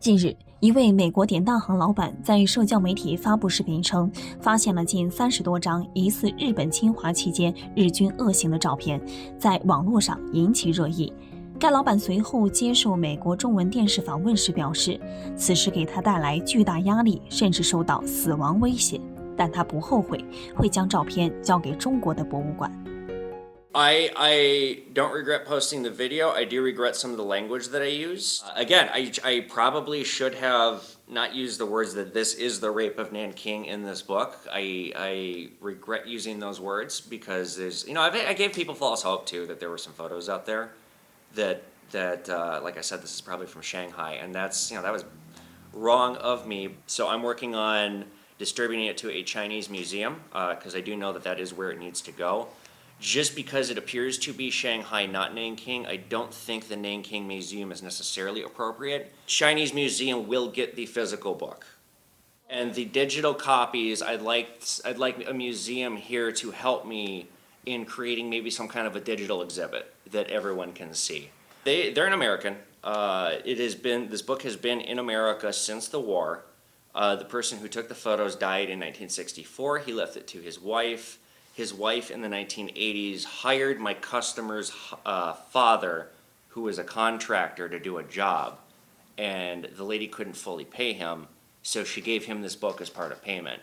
近日，一位美国典当行老板在社交媒体发布视频称，发现了近30多张疑似日本侵华期间日军恶行的照片，在网络上引起热议。该老板随后接受美国中文电视访问时表示，此事给他带来巨大压力，甚至收到死亡威胁，但他不后悔，会将照片交给中国的博物馆。I don't regret posting the video. I do regret some of the language that I use. Again, I probably should have not used the words that this is the rape of Nanking in this book. I regret using those words because there's, I gave people false hope too that there were some photos out there that like I said, this is probably from Shanghai, and that's, that was wrong of me. So I'm working on distributing it to a Chinese museum because I do know that is where it needs to go. Just because it appears to be Shanghai, not Nanking, I don't think the Nanking Museum is necessarily appropriate. Chinese museum will get the physical book. And the digital copies, I'd like a museum here to help me in creating maybe some kind of a digital exhibit that everyone can see. They're an American. This book has been in America since the war. The person who took the photos died in 1964. He left it to his wife. His wife in the 1980s hired my customer's father, who was a contractor, to do a job. And the lady couldn't fully pay him, so she gave him this book as part of payment.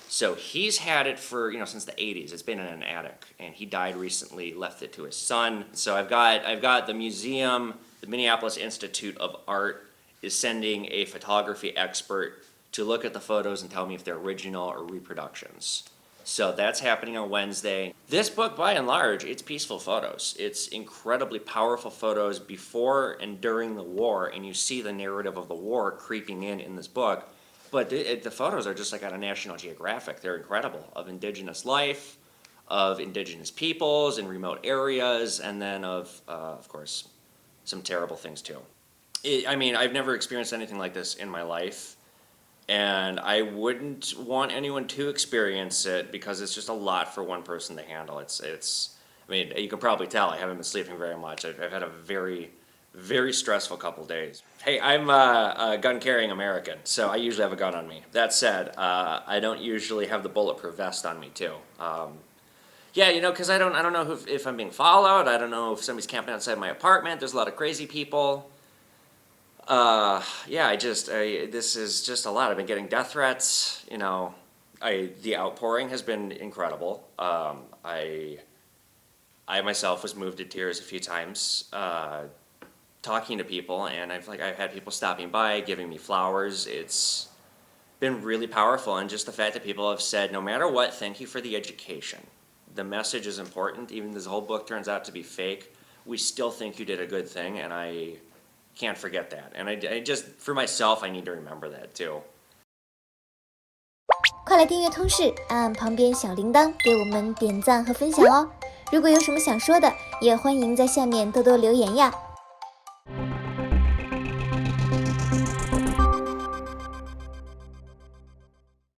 So he's had it for, since the 80s. It's been in an attic, and he died recently, left it to his son. So I've got the museum, the Minneapolis Institute of Art is sending a photography expert to look at the photos and tell me if they're original or reproductions. So that's happening on Wednesday. This book, by and large, it's peaceful photos. It's incredibly powerful photos before and during the war, and you see the narrative of the war creeping in this book. But the photos are just like out of National Geographic. They're incredible, of indigenous life, of indigenous peoples in remote areas, and then of course, some terrible things too. I've never experienced anything like this in my life. And I wouldn't want anyone to experience it because it's just a lot for one person to handle. You can probably tell I haven't been sleeping very much. I've had a very, very stressful couple days. Hey, I'm a gun-carrying American, so I usually have a gun on me. That said, I don't usually have the bulletproof vest on me too. Because I don't know if I'm being followed. I don't know if somebody's camping outside my apartment. There's a lot of crazy people. This is just a lot. I've been getting death threats, the outpouring has been incredible. I myself was moved to tears a few times, talking to people, and I've had people stopping by, giving me flowers. It's been really powerful, and just the fact that people have said, no matter what, thank you for the education. The message is important. Even if this whole book turns out to be fake, we still think you did a good thing, and I can't forget that. And I just, for myself, I need to remember that too. 快来订阅通识，按旁边小铃铛给我们点赞和分享哦。如果有什么想说的，也欢迎在下面多多留言呀。